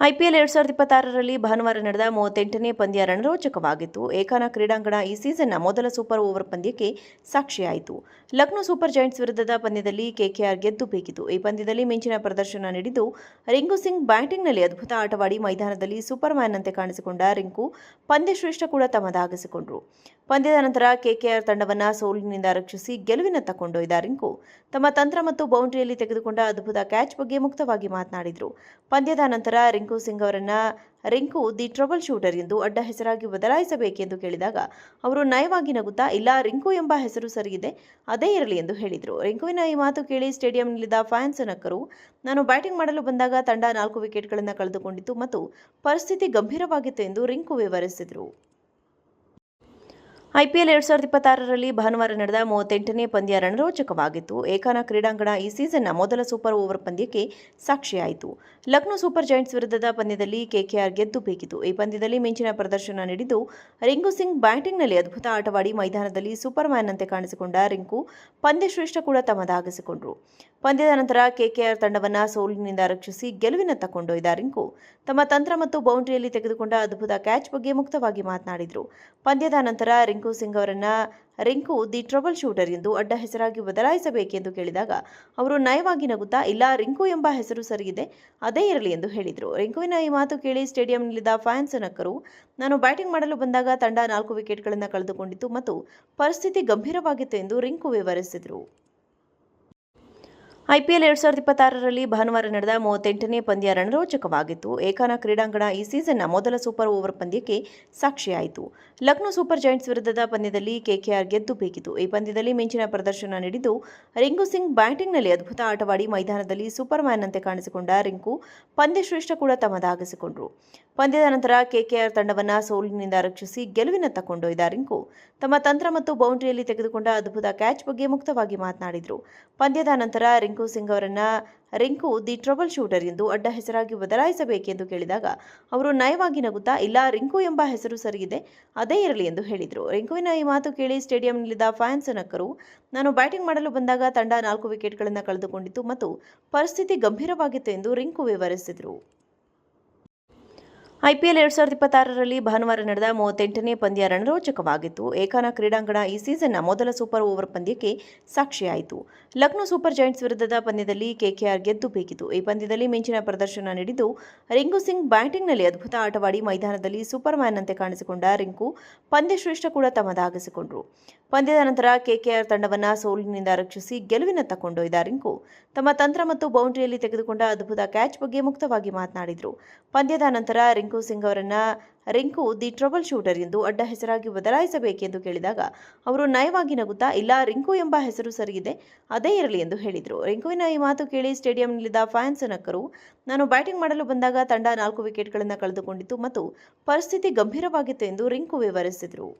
IPL 2026ರಲ್ಲಿ ಭಾನುವಾರ ನಡೆದ 38ನೇ ಪಂದ್ಯ ರಣರೋಚಕವಾಗಿತ್ತು. ಏಕಾನ ಕ್ರೀಡಾಂಗಣ ಈ ಸೀಸನ್ನ ಮೊದಲ ಸೂಪರ್ ಓವರ್ ಪಂದ್ಯಕ್ಕೆ ಸಾಕ್ಷಿಯಾಯಿತು. ಲಕ್ನೋ ಸೂಪರ್ ಜೈಂಟ್ಸ್ ವಿರುದ್ಧದ ಪಂದ್ಯದಲ್ಲಿ ಕೆಕೆಆರ್ ಗೆದ್ದು ಬೀಗಿತು. ಈ ಪಂದ್ಯದಲ್ಲಿ ಮಿಂಚಿನ ಪ್ರದರ್ಶನ ನೀಡಿದ್ದು ರಿಂಕು ಸಿಂಗ್ ಬ್ಯಾಟಿಂಗ್ನಲ್ಲಿ ಅದ್ಭುತ ಆಟವಾಡಿ ಮೈದಾನದಲ್ಲಿ ಸೂಪರ್ ಮ್ಯಾನ್ನಂತೆ ಕಾಣಿಸಿಕೊಂಡ ರಿಂಕು ಪಂದ್ಯಶ್ರೇಷ್ಠ ಕೂಡ ತಮ್ಮದಾಗಿಸಿಕೊಂಡರು. ಪಂದ್ಯದ ನಂತರ ಕೆಕೆಆರ್ ತಂಡವನ್ನು ಸೋಲಿನಿಂದ ರಕ್ಷಿಸಿ ಗೆಲುವಿನತ್ತ ಕೊಂಡೊಯ್ದ ರಿಂಕು ತಮ್ಮ ತಂತ್ರ ಮತ್ತು ಬೌಂಡ್ರಿಯಲ್ಲಿ ತೆಗೆದುಕೊಂಡ ಅದ್ಭುತ ಕ್ಯಾಚ್ ಬಗ್ಗೆ ಮುಕ್ತವಾಗಿ ಮಾತನಾಡಿದರು. ಪಂದ್ಯದ ನಂತರ ರಿಂಕು ಸಿಂಗ್ ಅವರನ್ನ ರಿಂಕು ದಿ ಟ್ರಬಲ್ ಶೂಟರ್ ಎಂದು ಅಡ್ಡ ಹೆಸರಾಗಿ ಬದಲಾಯಿಸಬೇಕೆಂದು ಕೇಳಿದಾಗ ಅವರು ನಯವಾಗಿ ನಗುತ್ತಾ, ಇಲ್ಲ, ರಿಂಕು ಎಂಬ ಹೆಸರು ಸರಿಯಿದೆ, ಅದೇ ಇರಲಿ ಎಂದು ಹೇಳಿದರು. ರಿಂಕುವಿನ ಈ ಮಾತು ಕೇಳಿ ಸ್ಟೇಡಿಯಂನಲ್ಲಿದ್ದ ಫ್ಯಾನ್ಸ್ ನಕ್ಕರು. ನಾನು ಬ್ಯಾಟಿಂಗ್ ಮಾಡಲು ಬಂದಾಗ ತಂಡ 4 ವಿಕೆಟ್ಗಳನ್ನು ಕಳೆದುಕೊಂಡಿತ್ತು ಮತ್ತು ಪರಿಸ್ಥಿತಿ ಗಂಭೀರವಾಗಿತ್ತು ಎಂದು ರಿಂಕು ವಿವರಿಸಿದರು. ಐಪಿಎಲ್ 2026ರಲ್ಲಿ ಭಾನುವಾರ ನಡೆದ 38ನೇ ಪಂದ್ಯ ರಣರೋಚಕವಾಗಿತ್ತು. ಏಕಾನ ಕ್ರೀಡಾಂಗಣ ಈ ಸೀಸನ್ನ ಮೊದಲ ಸೂಪರ್ ಓವರ್ ಪಂದ್ಯಕ್ಕೆ ಸಾಕ್ಷಿಯಾಯಿತು. ಲಕ್ನೋ ಸೂಪರ್ ಜೈಂಟ್ಸ್ ವಿರುದ್ಧದ ಪಂದ್ಯದಲ್ಲಿ ಕೆಕೆಆರ್ ಗೆದ್ದು ಬೀಗಿತು. ಈ ಪಂದ್ಯದಲ್ಲಿ ಮಿಂಚಿನ ಪ್ರದರ್ಶನ ನೀಡಿದ್ದು ರಿಂಕು ಸಿಂಗ್ ಬ್ಯಾಟಿಂಗ್ನಲ್ಲಿ ಅದ್ಭುತ ಆಟವಾಡಿ ಮೈದಾನದಲ್ಲಿ ಸೂಪರ್ ಮ್ಯಾನ್ನಂತೆ ಕಾಣಿಸಿಕೊಂಡ ರಿಂಕು ಪಂದ್ಯಶ್ರೇಷ್ಠ ಕೂಡ ತಮ್ಮದಾಗಿಸಿಕೊಂಡರು. ಪಂದ್ಯದ ನಂತರ ಕೆಕೆಆರ್ ತಂಡವನ್ನು ಸೋಲಿನಿಂದ ರಕ್ಷಿಸಿ ಗೆಲುವಿನತ್ತ ಕೊಂಡೊಯ್ದ ರಿಂಕು ತಮ್ಮ ತಂತ್ರ ಮತ್ತು ಬೌಂಡ್ರಿಯಲ್ಲಿ ತೆಗೆದುಕೊಂಡ ಅದ್ಭುತ ಕ್ಯಾಚ್ ಬಗ್ಗೆ ಮುಕ್ತವಾಗಿ ಮಾತನಾಡಿದರು. ಪಂದ್ಯದ ನಂತರ ರಿಂಕು ಸಿಂಗ್ ಅವರನ್ನ ರಿಂಕು ದಿ ಟ್ರಬಲ್ ಶೂಟರ್ ಎಂದು ಅಡ್ಡ ಹೆಸರಾಗಿ ಬದಲಾಯಿಸಬೇಕೆಂದು ಕೇಳಿದಾಗ ಅವರು ನಯವಾಗಿ ನಗುತ್ತಾ, ಇಲ್ಲ, ರಿಂಕು ಎಂಬ ಹೆಸರು ಸರಿಯಿದೆ, ಅದೇ ಇರಲಿ ಎಂದು ಹೇಳಿದರು. ರಿಂಕುವಿನ ಈ ಮಾತು ಕೇಳಿ ಸ್ಟೇಡಿಯಂನಲ್ಲಿದ್ದ ಫ್ಯಾನ್ಸ್ ನಕ್ಕರು. ನಾನು ಬ್ಯಾಟಿಂಗ್ ಮಾಡಲು ಬಂದಾಗ ತಂಡ 4 ವಿಕೆಟ್ಗಳನ್ನು ಕಳೆದುಕೊಂಡಿತ್ತು ಮತ್ತು ಪರಿಸ್ಥಿತಿ ಗಂಭೀರವಾಗಿತ್ತು ಎಂದು ರಿಂಕು ವಿವರಿಸಿದರು. ಐಪಿಎಲ್ 2026ರಲ್ಲಿ ಭಾನುವಾರ ನಡೆದ 38ನೇ ಪಂದ್ಯ ರಣರೋಚಕವಾಗಿತ್ತು. ಏಕಾನ ಕ್ರೀಡಾಂಗಣ ಈ ಸೀಸನ್ನ ಮೊದಲ ಸೂಪರ್ ಓವರ್ ಪಂದ್ಯಕ್ಕೆ ಸಾಕ್ಷಿಯಾಯಿತು. ಲಕ್ನೋ ಸೂಪರ್ ಜೈಂಟ್ಸ್ ವಿರುದ್ಧದ ಪಂದ್ಯದಲ್ಲಿ ಕೆಕೆಆರ್ ಗೆದ್ದು ಬೀಗಿತು. ಈ ಪಂದ್ಯದಲ್ಲಿ ಮಿಂಚಿನ ಪ್ರದರ್ಶನ ನೀಡಿದ್ದು ರಿಂಕು ಸಿಂಗ್ ಬ್ಯಾಟಿಂಗ್ನಲ್ಲಿ ಅದ್ಭುತ ಆಟವಾಡಿ ಮೈದಾನದಲ್ಲಿ ಸೂಪರ್ ಮ್ಯಾನ್ನಂತೆ ಕಾಣಿಸಿಕೊಂಡ ರಿಂಕು ಪಂದ್ಯಶ್ರೇಷ್ಠ ಕೂಡ ತಮ್ಮದಾಗಿಸಿಕೊಂಡರು. ಪಂದ್ಯದ ನಂತರ ಕೆಕೆಆರ್ ತಂಡವನ್ನು ಸೋಲಿನಿಂದ ರಕ್ಷಿಸಿ ಗೆಲುವಿನತ್ತ ಕೊಂಡೊಯ್ದ ರಿಂಕು ತಮ್ಮ ತಂತ್ರ ಮತ್ತು ಬೌಂಡ್ರಿಯಲ್ಲಿ ತೆಗೆದುಕೊಂಡ ಅದ್ಭುತ ಕ್ಯಾಚ್ ಬಗ್ಗೆ ಮುಕ್ತವಾಗಿ ಮಾತನಾಡಿದರು. ಪಂದ್ಯದ ನಂತರ ರಿಂಕು ಸಿಂಗ್ ಅವರನ್ನ ರಿಂಕು ದಿ ಟ್ರಬಲ್ ಶೂಟರ್ ಎಂದು ಅಡ್ಡ ಹೆಸರಾಗಿ ಬದಲಾಯಿಸಬೇಕೆಂದು ಕೇಳಿದಾಗ ಅವರು ನಯವಾಗಿ ನಗುತ್ತಾ, ಇಲ್ಲ, ರಿಂಕು ಎಂಬ ಹೆಸರು ಸರಿಯಿದೆ, ಅದೇ ಇರಲಿ ಎಂದು ಹೇಳಿದರು. ರಿಂಕುವಿನ ಈ ಮಾತು ಕೇಳಿ ಸ್ಟೇಡಿಯಂನಲ್ಲಿದ್ದ ಫ್ಯಾನ್ಸ್ ನಕ್ಕರು. ನಾನು ಬ್ಯಾಟಿಂಗ್ ಮಾಡಲು ಬಂದಾಗ ತಂಡ 4 ವಿಕೆಟ್ಗಳನ್ನು ಕಳೆದುಕೊಂಡಿತ್ತು ಮತ್ತು ಪರಿಸ್ಥಿತಿ ಗಂಭೀರವಾಗಿತ್ತು ಎಂದು ರಿಂಕು ವಿವರಿಸಿದರು. ಐಪಿಎಲ್ 2026ರಲ್ಲಿ ಭಾನುವಾರ ನಡೆದ 38ನೇ ಪಂದ್ಯ ರಣರೋಚಕವಾಗಿತ್ತು. ಏಕಾನ ಕ್ರೀಡಾಂಗಣ ಈ ಸೀಸನ್ನ ಮೊದಲ ಸೂಪರ್ ಓವರ್ ಪಂದ್ಯಕ್ಕೆ ಸಾಕ್ಷಿಯಾಯಿತು. ಲಕ್ನೋ ಸೂಪರ್ ಜೈಂಟ್ಸ್ ವಿರುದ್ಧದ ಪಂದ್ಯದಲ್ಲಿ ಕೆಕೆಆರ್ ಗೆದ್ದು ಬೀಗಿತು. ಈ ಪಂದ್ಯದಲ್ಲಿ ಮಿಂಚಿನ ಪ್ರದರ್ಶನ ನೀಡಿದ್ದು ರಿಂಕು ಸಿಂಗ್ ಬ್ಯಾಟಿಂಗ್ನಲ್ಲಿ ಅದ್ಭುತ ಆಟವಾಡಿ ಮೈದಾನದಲ್ಲಿ ಸೂಪರ್ ಮ್ಯಾನ್ನಂತೆ ಕಾಣಿಸಿಕೊಂಡ ರಿಂಕು ಪಂದ್ಯಶ್ರೇಷ್ಠ ಕೂಡ ತಮ್ಮದಾಗಿಸಿಕೊಂಡರು. ಪಂದ್ಯದ ನಂತರ ಕೆಕೆಆರ್ ತಂಡವನ್ನು ಸೋಲಿನಿಂದ ರಕ್ಷಿಸಿ ಗೆಲುವಿನತ್ತ ಕೊಂಡೊಯ್ದ ರಿಂಕು ತಮ್ಮ ತಂತ್ರ ಮತ್ತು ಬೌಂಡ್ರಿಯಲ್ಲಿ ತೆಗೆದುಕೊಂಡ ಅದ್ಭುತ ಕ್ಯಾಚ್ ಬಗ್ಗೆ ಮುಕ್ತವಾಗಿ ಮಾತನಾಡಿದರು. ಪಂದ್ಯದ ನಂತರ ರಿಂಕು ಸಿಂಗ್ ಅವರನ್ನ ರಿಂಕು ದಿ ಟ್ರಬಲ್ ಶೂಟರ್ ಎಂದು ಅಡ್ಡ ಹೆಸರಾಗಿ ಬದಲಾಯಿಸಬೇಕೆಂದು ಕೇಳಿದಾಗ ಅವರು ನಯವಾಗಿ ನಗುತ್ತಾ, ಇಲ್ಲ, ರಿಂಕು ಎಂಬ ಹೆಸರು ಸರಿಯಿದೆ, ಅದೇ ಇರಲಿ ಎಂದು ಹೇಳಿದರು. ರಿಂಕುವಿನ ಈ ಮಾತು ಕೇಳಿ ಸ್ಟೇಡಿಯಂನಲ್ಲಿದ್ದ ಫ್ಯಾನ್ಸ್ ನಕ್ಕರು. ನಾನು ಬ್ಯಾಟಿಂಗ್ ಮಾಡಲು ಬಂದಾಗ ತಂಡ 4 ವಿಕೆಟ್ಗಳನ್ನು ಕಳೆದುಕೊಂಡಿತ್ತು ಮತ್ತು ಪರಿಸ್ಥಿತಿ ಗಂಭೀರವಾಗಿತ್ತು ಎಂದು ರಿಂಕು ವಿವರಿಸಿದರು.